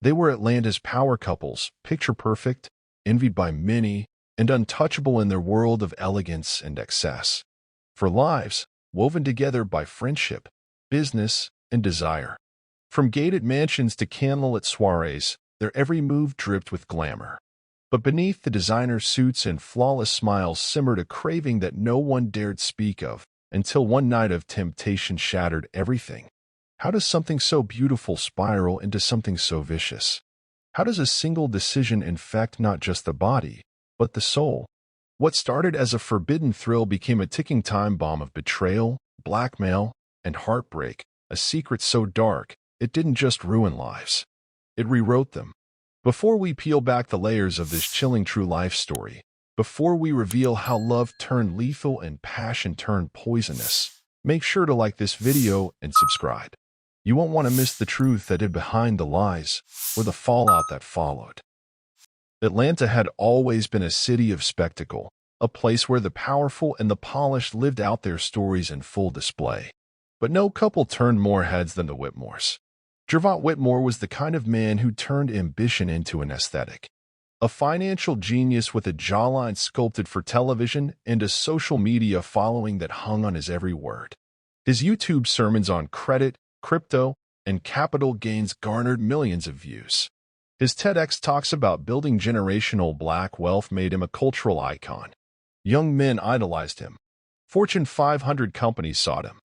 They were Atlanta's power couples, picture-perfect, envied by many, and untouchable in their world of elegance and excess. For lives woven together by friendship, business, and desire. From gated mansions to candlelit soirees, their every move dripped with glamour. But beneath the designer suits and flawless smiles simmered a craving that no one dared speak of, until one night of temptation shattered everything. How does something so beautiful spiral into something so vicious? How does a single decision infect not just the body, but the soul? What started as a forbidden thrill became a ticking time bomb of betrayal, blackmail, and heartbreak, a secret so dark, it didn't just ruin lives. It rewrote them. Before we peel back the layers of this chilling true life story, before we reveal how love turned lethal and passion turned poisonous, make sure to like this video and subscribe. You won't want to miss the truth that hid behind the lies, or the fallout that followed. Atlanta had always been a city of spectacle, a place where the powerful and the polished lived out their stories in full display. But no couple turned more heads than the Whitmores. Gervonte Whitmore was the kind of man who turned ambition into an aesthetic. A financial genius with a jawline sculpted for television and a social media following that hung on his every word. His YouTube sermons on credit, crypto, and capital gains garnered millions of views. His TEDx talks about building generational black wealth made him a cultural icon. Young men idolized him. Fortune 500 companies sought him.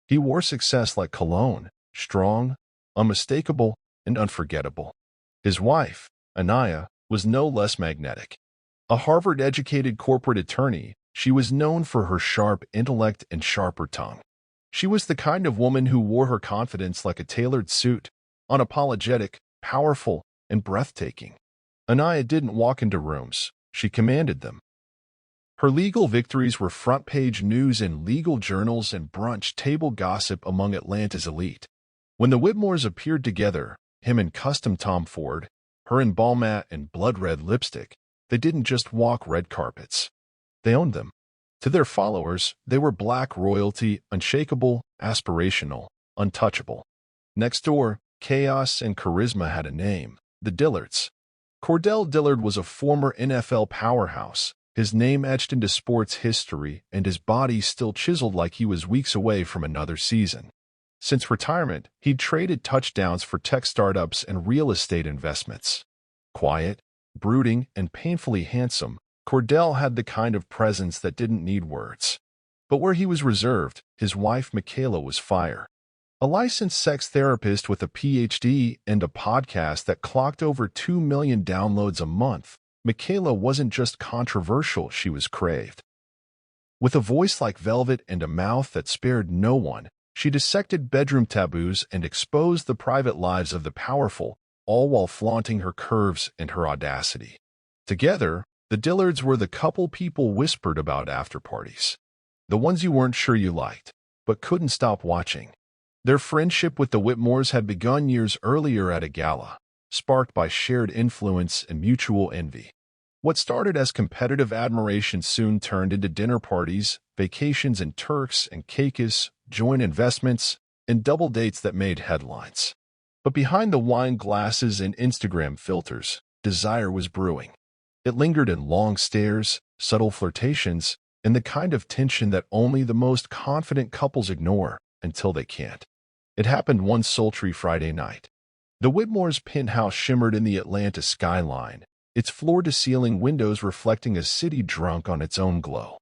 He wore success like cologne, strong, unmistakable, and unforgettable. His wife, Aniyah, was no less magnetic. A Harvard-educated corporate attorney, she was known for her sharp intellect and sharper tongue. She was the kind of woman who wore her confidence like a tailored suit, unapologetic, powerful, and breathtaking. Aniyah didn't walk into rooms, she commanded them. Her legal victories were front-page news in legal journals and brunch table gossip among Atlanta's elite. When the Whitmores appeared together, him in custom Tom Ford, her in ball mat and blood-red lipstick, they didn't just walk red carpets. They owned them. To their followers, they were black royalty, unshakable, aspirational, untouchable. Next door, chaos and charisma had a name, the Dillards. Cordell Dillard was a former NFL powerhouse, his name etched into sports history and his body still chiseled like he was weeks away from another season. Since retirement, he'd traded touchdowns for tech startups and real estate investments. Quiet, brooding, and painfully handsome, Cordell had the kind of presence that didn't need words. But where he was reserved, his wife Mikayla was fire. A licensed sex therapist with a PhD and a podcast that clocked over 2 million downloads a month, Mikayla wasn't just controversial, she was craved. With a voice like velvet and a mouth that spared no one, she dissected bedroom taboos and exposed the private lives of the powerful, all while flaunting her curves and her audacity. Together, the Dillards were the couple people whispered about after parties. The ones you weren't sure you liked, but couldn't stop watching. Their friendship with the Whitmores had begun years earlier at a gala, sparked by shared influence and mutual envy. What started as competitive admiration soon turned into dinner parties, vacations in Turks and Caicos, joint investments, and double dates that made headlines. But behind the wine glasses and Instagram filters, desire was brewing. It lingered in long stares, subtle flirtations, and the kind of tension that only the most confident couples ignore until they can't. It happened one sultry Friday night. The Whitmores' penthouse shimmered in the Atlanta skyline, its floor-to-ceiling windows reflecting a city drunk on its own glow.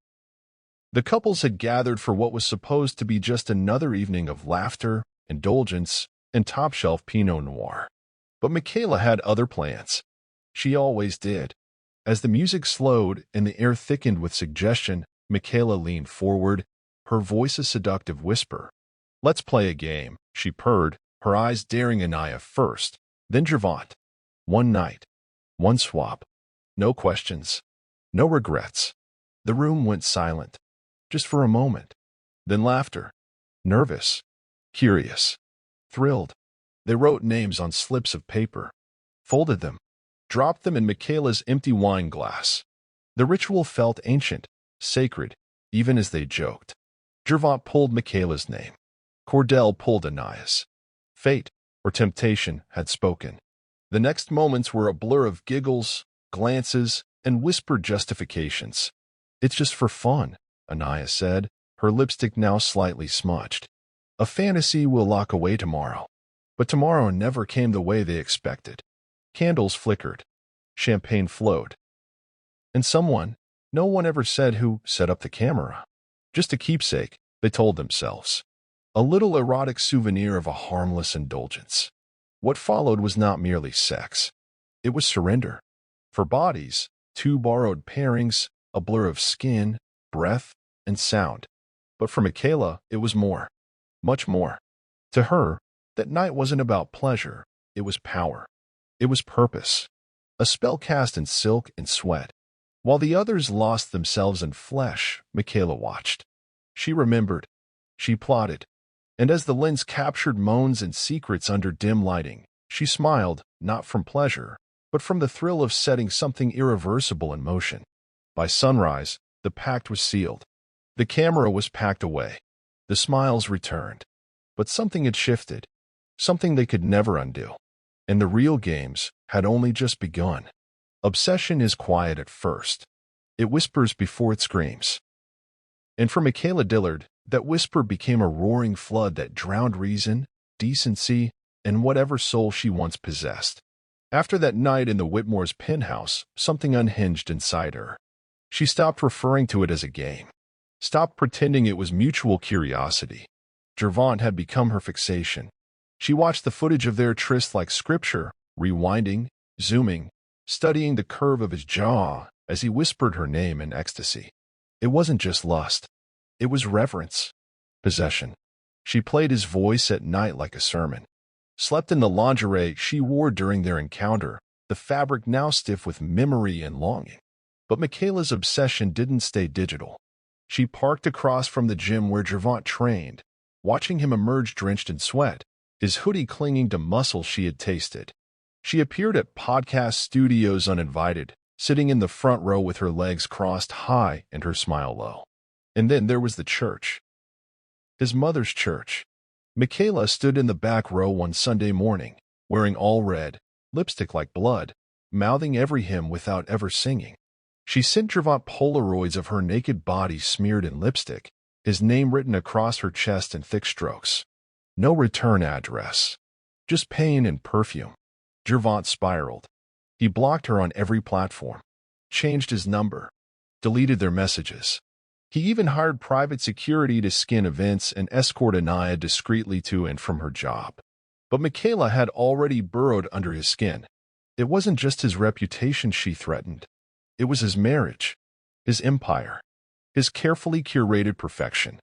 The couples had gathered for what was supposed to be just another evening of laughter, indulgence, and top-shelf Pinot Noir. But Mikayla had other plans. She always did. As the music slowed and the air thickened with suggestion, Mikayla leaned forward, her voice a seductive whisper. "Let's play a game," she purred, her eyes daring Aniyah first, then Gervonte. One night. One swap. No questions. No regrets. The room went silent. Just for a moment. Then laughter. Nervous. Curious. Thrilled. They wrote names on slips of paper. Folded them. Dropped them in Mikayla's empty wine glass. The ritual felt ancient, sacred, even as they joked. Gervonte pulled Mikayla's name. Cordell pulled Aniyah's. Fate, or temptation, had spoken. The next moments were a blur of giggles, glances, and whispered justifications. "It's just for fun," Aniyah said, her lipstick now slightly smudged. "A fantasy we'll lock away tomorrow." But tomorrow never came the way they expected. Candles flickered. Champagne flowed. And someone, no one ever said who, set up the camera. Just a keepsake, they told themselves. A little erotic souvenir of a harmless indulgence. What followed was not merely sex. It was surrender. For bodies, two borrowed pairings, a blur of skin, breath, and sound. But for Mikayla, it was more. Much more. To her, that night wasn't about pleasure. It was power. It was purpose. A spell cast in silk and sweat. While the others lost themselves in flesh, Mikayla watched. She remembered. She plotted. And as the lens captured moans and secrets under dim lighting, she smiled, not from pleasure, but from the thrill of setting something irreversible in motion. By sunrise, the pact was sealed. The camera was packed away. The smiles returned. But something had shifted. Something they could never undo. And the real games had only just begun. Obsession is quiet at first. It whispers before it screams. And for Mikayla Dillard, that whisper became a roaring flood that drowned reason, decency, and whatever soul she once possessed. After that night in the Whitmore's penthouse, something unhinged inside her. She stopped referring to it as a game. Stopped pretending it was mutual curiosity. Gervonte had become her fixation. She watched the footage of their tryst like scripture, rewinding, zooming, studying the curve of his jaw as he whispered her name in ecstasy. It wasn't just lust. It was reverence. Possession. She played his voice at night like a sermon. Slept in the lingerie she wore during their encounter, the fabric now stiff with memory and longing. But Mikayla's obsession didn't stay digital. She parked across from the gym where Gervonte trained, watching him emerge drenched in sweat, his hoodie clinging to muscles she had tasted. She appeared at podcast studios uninvited, sitting in the front row with her legs crossed high and her smile low. And then there was the church. His mother's church. Mikayla stood in the back row one Sunday morning, wearing all red, lipstick like blood, mouthing every hymn without ever singing. She sent Gervonte Polaroids of her naked body smeared in lipstick, his name written across her chest in thick strokes. No return address. Just pain and perfume. Gervonte spiraled. He blocked her on every platform, changed his number, deleted their messages. He even hired private security to skin events and escort Aniyah discreetly to and from her job. But Mikayla had already burrowed under his skin. It wasn't just his reputation she threatened. It was his marriage, his empire, his carefully curated perfection.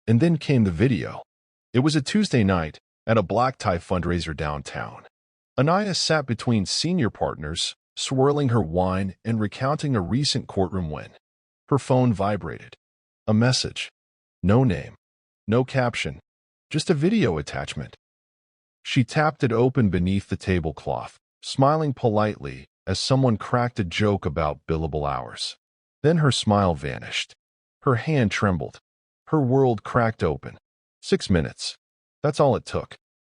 And then came the video. It was a Tuesday night at a black tie fundraiser downtown. Aniyah sat between senior partners, swirling her wine and recounting a recent courtroom win. Her phone vibrated. A message. No name. No caption. Just a video attachment. She tapped it open beneath the tablecloth, smiling politely as someone cracked a joke about billable hours. Then her smile vanished. Her hand trembled. Her world cracked open. 6 minutes. That's all it took.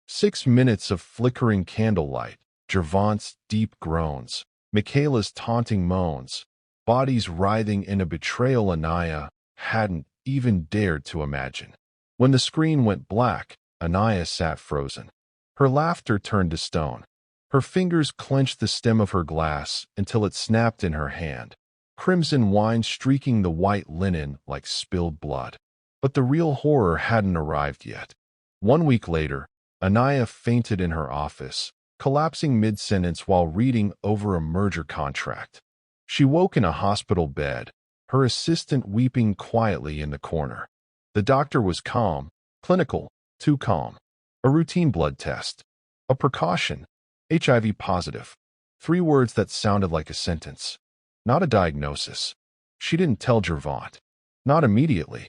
6 minutes of flickering candlelight, Gervonte's deep groans, Mikayla's taunting moans, bodies writhing in a betrayal Aniyah hadn't even dared to imagine. When the screen went black, Aniyah sat frozen. Her laughter turned to stone. Her fingers clenched the stem of her glass until it snapped in her hand, crimson wine streaking the white linen like spilled blood. But the real horror hadn't arrived yet. 1 week later, Aniyah fainted in her office, collapsing mid-sentence while reading over a merger contract. She woke in a hospital bed, her assistant weeping quietly in the corner. The doctor was calm, clinical, too calm. A routine blood test. A precaution. HIV positive. 3 words that sounded like a sentence. Not a diagnosis. She didn't tell Gervonte. Not immediately.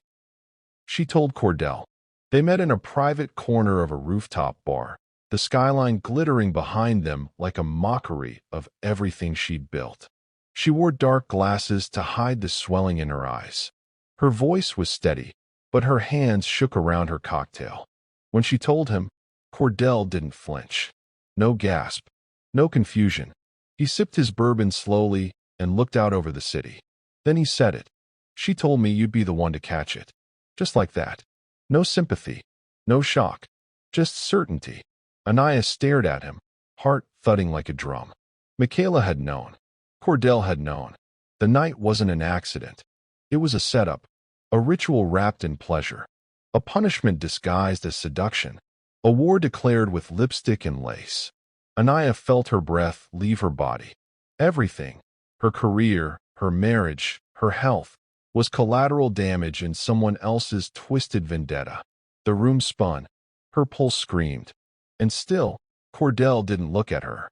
She told Cordell. They met in a private corner of a rooftop bar, the skyline glittering behind them like a mockery of everything she'd built. She wore dark glasses to hide the swelling in her eyes. Her voice was steady, but her hands shook around her cocktail. When she told him, Cordell didn't flinch. No gasp. No confusion. He sipped his bourbon slowly and looked out over the city. Then he said it. She told me you'd be the one to catch it. Just like that. No sympathy. No shock. Just certainty. Aniyah stared at him, heart thudding like a drum. Mikayla had known. Cordell had known. The night wasn't an accident. It was a setup, a ritual wrapped in pleasure, a punishment disguised as seduction, a war declared with lipstick and lace. Aniyah felt her breath leave her body. Everything, her career, her marriage, her health, was collateral damage in someone else's twisted vendetta. The room spun. Her pulse screamed. And still, Cordell didn't look at her.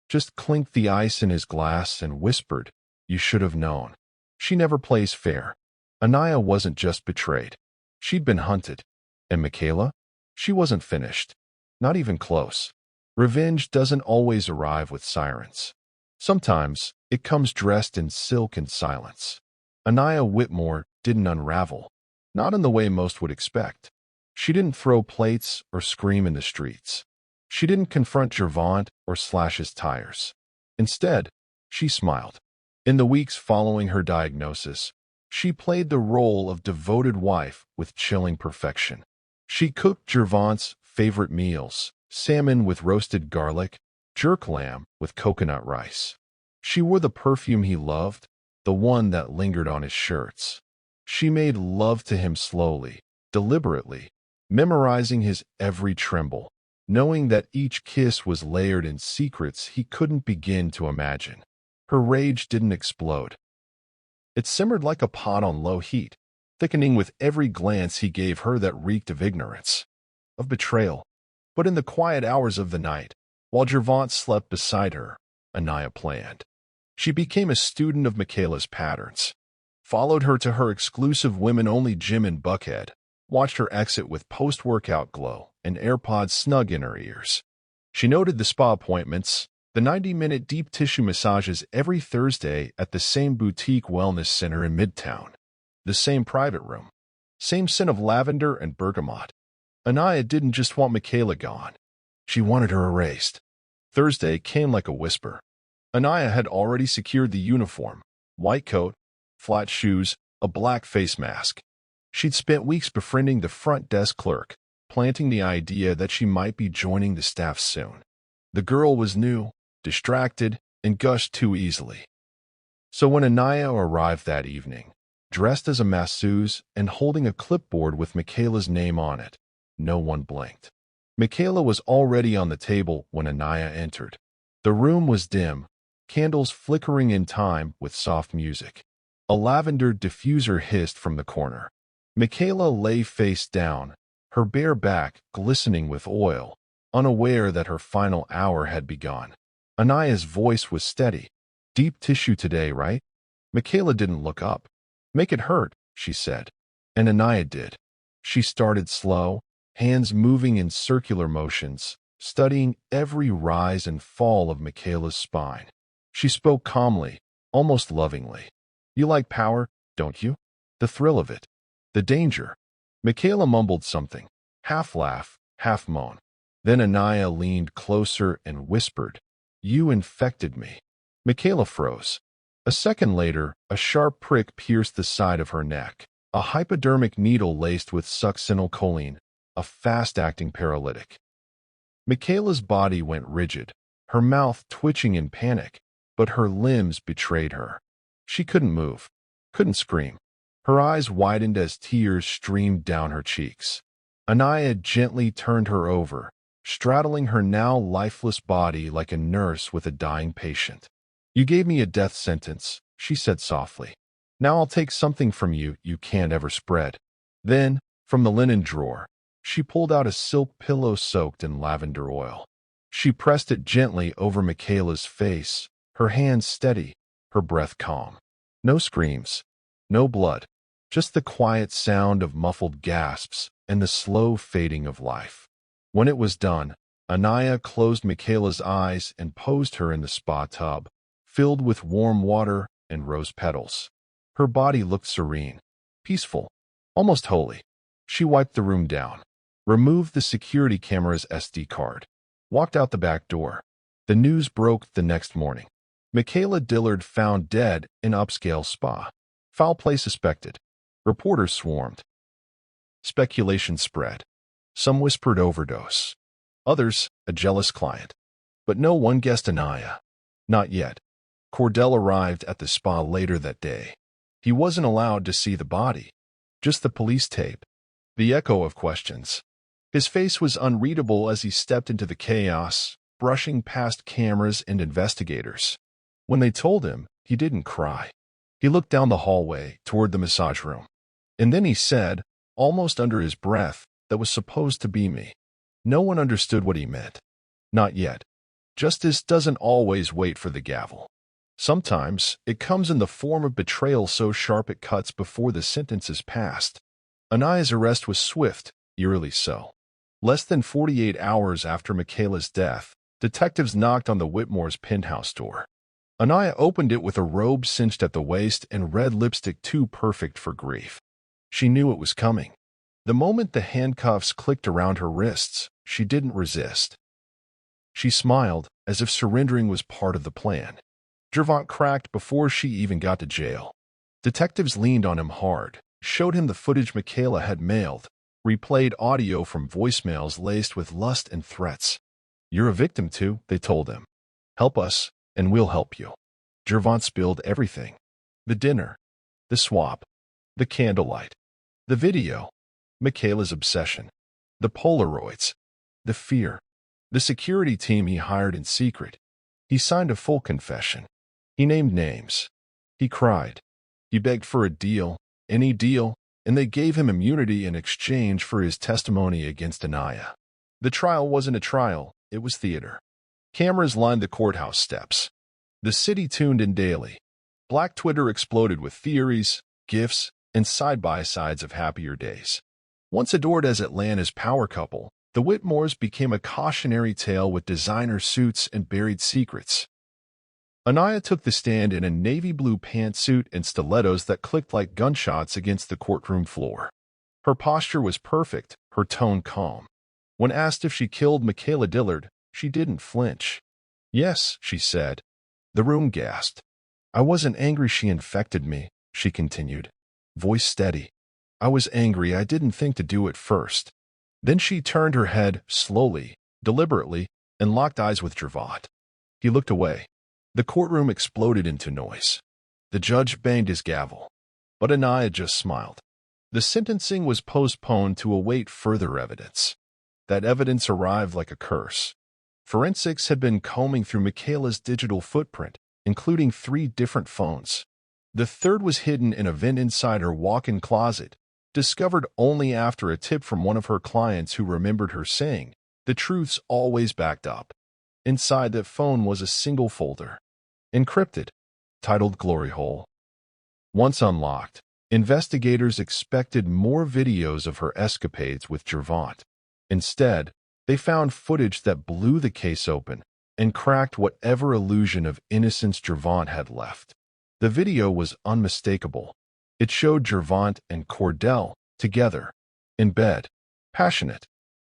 Just clinked the ice in his glass and whispered, "You should have known." She never plays fair. Aniyah wasn't just betrayed. She'd been hunted. And Mikayla? She wasn't finished. Not even close. Revenge doesn't always arrive with sirens. Sometimes, it comes dressed in silk and silence. Aniyah Whitmore didn't unravel. Not in the way most would expect. She didn't throw plates or scream in the streets. She didn't confront Gervonte or slash his tires. Instead, she smiled. In the weeks following her diagnosis, she played the role of devoted wife with chilling perfection. She cooked Gervonte's favorite meals, salmon with roasted garlic, jerk lamb with coconut rice. She wore the perfume he loved, the one that lingered on his shirts. She made love to him slowly, deliberately, memorizing his every tremble, knowing that each kiss was layered in secrets he couldn't begin to imagine. Her rage didn't explode. It simmered like a pot on low heat, thickening with every glance he gave her that reeked of ignorance, of betrayal. But in the quiet hours of the night, while Gervonte slept beside her, Aniyah planned. She became a student of Mikayla's patterns, followed her to her exclusive women-only gym in Buckhead, watched her exit with post-workout glow and AirPods snug in her ears. She noted the spa appointments, the 90-minute deep tissue massages every Thursday at the same boutique wellness center in Midtown, the same private room, same scent of lavender and bergamot. Aniyah didn't just want Mikayla gone. She wanted her erased. Thursday came like a whisper. Aniyah had already secured the uniform, white coat, flat shoes, a black face mask. She'd spent weeks befriending the front desk clerk, planting the idea that she might be joining the staff soon. The girl was new, distracted, and gushed too easily. So when Aniyah arrived that evening, dressed as a masseuse and holding a clipboard with Mikayla's name on it, no one blinked. Mikayla was already on the table when Aniyah entered. The room was dim, candles flickering in time with soft music. A lavender diffuser hissed from the corner. Mikayla lay face down, her bare back glistening with oil, unaware that her final hour had begun. Aniyah's voice was steady. "Deep tissue today, right?" Mikayla didn't look up. "Make it hurt," she said. And Aniyah did. She started slow, hands moving in circular motions, studying every rise and fall of Mikayla's spine. She spoke calmly, almost lovingly. "You like power, don't you? The thrill of it. The danger." Mikayla mumbled something, half laugh, half moan. Then Aniyah leaned closer and whispered, "You infected me." Mikayla froze. A second later, a sharp prick pierced the side of her neck, a hypodermic needle laced with succinylcholine, a fast-acting paralytic. Mikayla's body went rigid, her mouth twitching in panic, but her limbs betrayed her. She couldn't move, couldn't scream. Her eyes widened as tears streamed down her cheeks. Aniyah gently turned her over, straddling her now lifeless body like a nurse with a dying patient. "You gave me a death sentence," she said softly. "Now I'll take something from you can't ever spread." Then, from the linen drawer, she pulled out a silk pillow soaked in lavender oil. She pressed it gently over Mikayla's face, her hands steady, her breath calm. No screams, no blood, just the quiet sound of muffled gasps and the slow fading of life. When it was done, Aniyah closed Mikayla's eyes and posed her in the spa tub, filled with warm water and rose petals. Her body looked serene, peaceful, almost holy. She wiped the room down, removed the security camera's SD card, walked out the back door. The news broke the next morning. Mikayla Dillard found dead in upscale spa. Foul play suspected. Reporters swarmed. Speculation spread. Some whispered overdose. Others, a jealous client. But no one guessed Aniyah. Not yet. Cordell arrived at the spa later that day. He wasn't allowed to see the body. Just the police tape. The echo of questions. His face was unreadable as he stepped into the chaos, brushing past cameras and investigators. When they told him, he didn't cry. He looked down the hallway toward the massage room. And then he said, almost under his breath, "That was supposed to be me." No one understood what he meant. Not yet. Justice doesn't always wait for the gavel. Sometimes it comes in the form of betrayal so sharp it cuts before the sentence is passed. Aniyah's arrest was swift, eerily so. Less than 48 hours after Mikayla's death, detectives knocked on the Whitmore's penthouse door. Aniyah opened it with a robe cinched at the waist and red lipstick too perfect for grief. She knew it was coming. The moment the handcuffs clicked around her wrists, she didn't resist. She smiled, as if surrendering was part of the plan. Gervonte cracked before she even got to jail. Detectives leaned on him hard, showed him the footage Mikayla had mailed, replayed audio from voicemails laced with lust and threats. "You're a victim too," they told him. "Help us, and we'll help you." Gervonte spilled everything. The dinner, the swap, the candlelight, the video, Mikayla's obsession, the Polaroids, the fear, the security team he hired in secret. He signed a full confession. He named names. He cried. He begged for a deal, any deal, and they gave him immunity in exchange for his testimony against Aniyah. The trial wasn't a trial, it was theater. Cameras lined the courthouse steps. The city tuned in daily. Black Twitter exploded with theories, gifs, and side-by-sides of happier days. Once adored as Atlanta's power couple, the Whitmores became a cautionary tale with designer suits and buried secrets. Aniyah took the stand in a navy blue pantsuit and stilettos that clicked like gunshots against the courtroom floor. Her posture was perfect, her tone calm. When asked if she killed Mikayla Dillard, she didn't flinch. "Yes," she said. The room gasped. "I wasn't angry she infected me," she continued, voice steady. "I was angry I didn't think to do it first." Then she turned her head, slowly, deliberately, and locked eyes with Gervonte. He looked away. The courtroom exploded into noise. The judge banged his gavel. But Aniyah just smiled. The sentencing was postponed to await further evidence. That evidence arrived like a curse. Forensics had been combing through Mikayla's digital footprint, including 3 different phones. The third was hidden in a vent inside her walk-in closet, discovered only after a tip from one of her clients who remembered her saying, "The truth's always backed up." Inside that phone was a single folder, encrypted, titled Glory Hole. Once unlocked, investigators expected more videos of her escapades with Gervonte. Instead, they found footage that blew the case open and cracked whatever illusion of innocence Gervonte had left. The video was unmistakable. It showed Gervonte and Cordell together, in bed, passionate,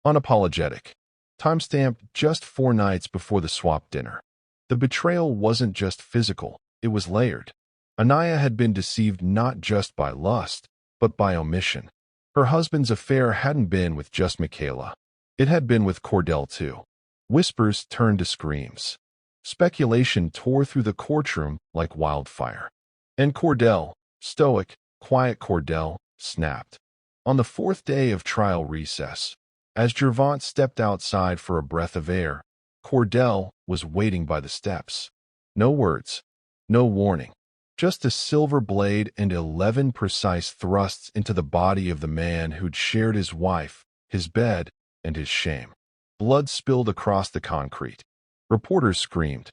unapologetic, timestamped just 4 nights before the swap dinner. The betrayal wasn't just physical, it was layered. Aniyah had been deceived not just by lust, but by omission. Her husband's affair hadn't been with just Mikayla. It had been with Cordell too. Whispers turned to screams. Speculation tore through the courtroom like wildfire. And Cordell, stoic, quiet Cordell, snapped. On the 4th day of trial recess, as Gervonte stepped outside for a breath of air, Cordell was waiting by the steps. No words, no warning, just a silver blade and 11 precise thrusts into the body of the man who'd shared his wife, his bed, and his shame. Blood spilled across the concrete. Reporters screamed.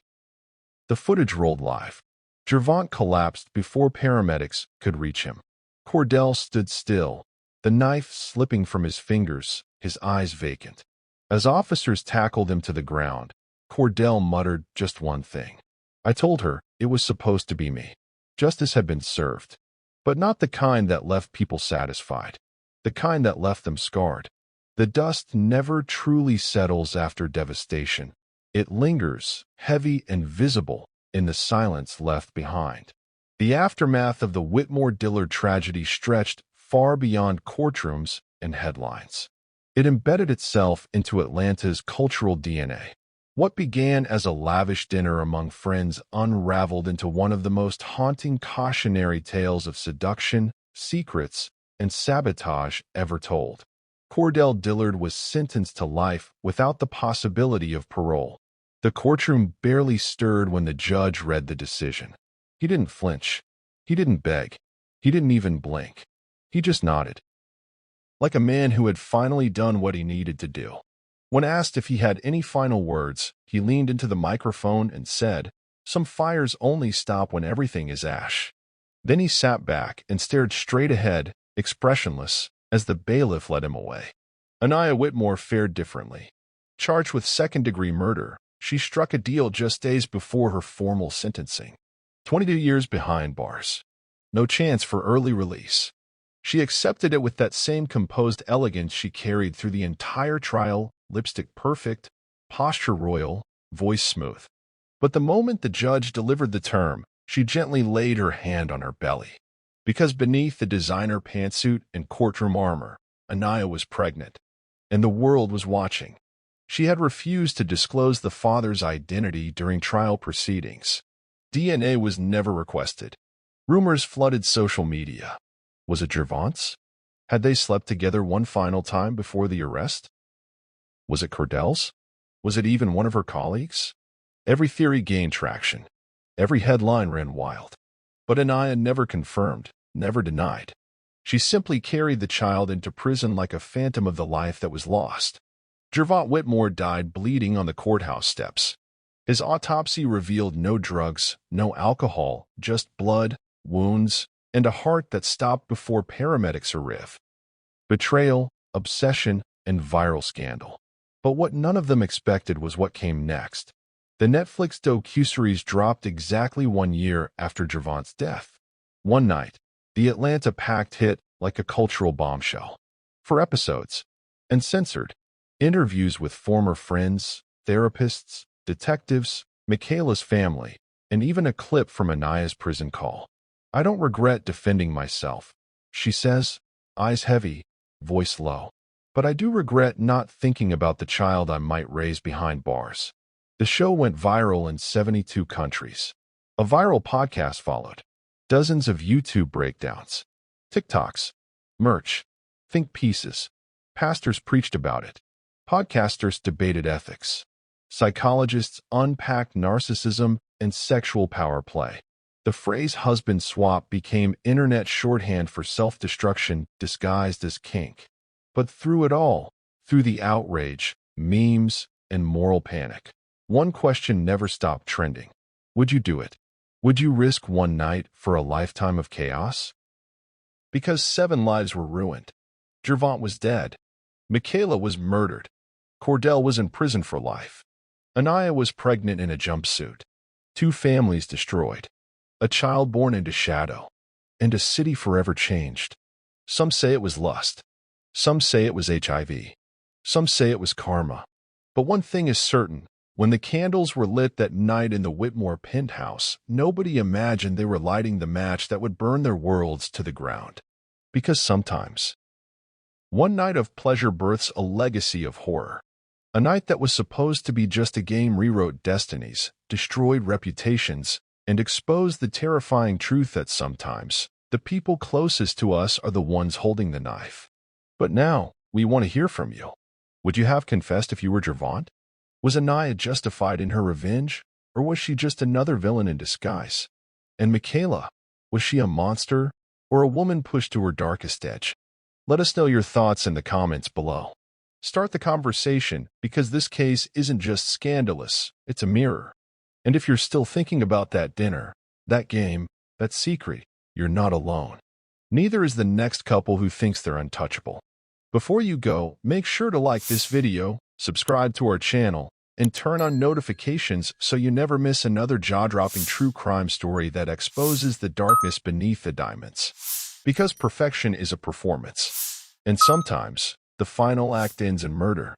The footage rolled live. Gervonte collapsed before paramedics could reach him. Cordell stood still, the knife slipping from his fingers, his eyes vacant. As officers tackled him to the ground, Cordell muttered just one thing. "I told her it was supposed to be me." Justice had been served, but not the kind that left people satisfied, the kind that left them scarred. The dust never truly settles after devastation. It lingers, heavy and visible, in the silence left behind. The aftermath of the Whitmore-Dillard tragedy stretched far beyond courtrooms and headlines. It embedded itself into Atlanta's cultural DNA. What began as a lavish dinner among friends unraveled into one of the most haunting cautionary tales of seduction, secrets, and sabotage ever told. Cordell Dillard was sentenced to life without the possibility of parole. The courtroom barely stirred when the judge read the decision. He didn't flinch. He didn't beg. He didn't even blink. He just nodded, like a man who had finally done what he needed to do. When asked if he had any final words, he leaned into the microphone and said, "Some fires only stop when everything is ash." Then he sat back and stared straight ahead, expressionless, as the bailiff led him away. Aniyah Whitmore fared differently. Charged with second-degree murder, she struck a deal just days before her formal sentencing. 22 years behind bars. No chance for early release. She accepted it with that same composed elegance she carried through the entire trial, lipstick perfect, posture royal, voice smooth. But the moment the judge delivered the term, she gently laid her hand on her belly. Because beneath the designer pantsuit and courtroom armor, Aniyah was pregnant, and the world was watching. She had refused to disclose the father's identity during trial proceedings. DNA was never requested. Rumors flooded social media. Was it Gervonte's? Had they slept together one final time before the arrest? Was it Cordell's? Was it even one of her colleagues? Every theory gained traction. Every headline ran wild. But Aniyah never confirmed, never denied. She simply carried the child into prison like a phantom of the life that was lost. Gervonte Whitmore died bleeding on the courthouse steps. His autopsy revealed no drugs, no alcohol, just blood, wounds, and a heart that stopped before paramedics arrived. Betrayal, obsession, and viral scandal. But what none of them expected was what came next. The Netflix docuseries dropped exactly 1 year after Gervonte's death. One night, the Atlanta packed hit like a cultural bombshell. 4 episodes, and censored. Interviews with former friends, therapists, detectives, Mikayla's family, and even a clip from Aniyah's prison call. "I don't regret defending myself," she says, eyes heavy, voice low. "But I do regret not thinking about the child I might raise behind bars." The show went viral in 72 countries. A viral podcast followed. Dozens of YouTube breakdowns, TikToks, merch, think pieces. Pastors preached about it. Podcasters debated ethics. Psychologists unpacked narcissism and sexual power play. The phrase husband swap became internet shorthand for self-destruction disguised as kink. But through it all, through the outrage, memes, and moral panic, one question never stopped trending. Would you do it? Would you risk one night for a lifetime of chaos? Because 7 lives were ruined. Gervonte was dead. Mikayla was murdered. Cordell was in prison for life. Aniyah was pregnant in a jumpsuit. 2 families destroyed. A child born into shadow. And a city forever changed. Some say it was lust. Some say it was HIV. Some say it was karma. But one thing is certain. When the candles were lit that night in the Whitmore penthouse, nobody imagined they were lighting the match that would burn their worlds to the ground. Because sometimes, one night of pleasure births a legacy of horror. A night that was supposed to be just a game rewrote destinies, destroyed reputations, and exposed the terrifying truth that sometimes, the people closest to us are the ones holding the knife. But now, we want to hear from you. Would you have confessed if you were Gervonte? Was Aniyah justified in her revenge, or was she just another villain in disguise? And Mikayla, was she a monster, or a woman pushed to her darkest edge? Let us know your thoughts in the comments below. Start the conversation, because this case isn't just scandalous, it's a mirror. And if you're still thinking about that dinner, that game, that secret, you're not alone. Neither is the next couple who thinks they're untouchable. Before you go, make sure to like this video, subscribe to our channel, and turn on notifications so you never miss another jaw-dropping true crime story that exposes the darkness beneath the diamonds. Because perfection is a performance. And sometimes, the final act ends in murder.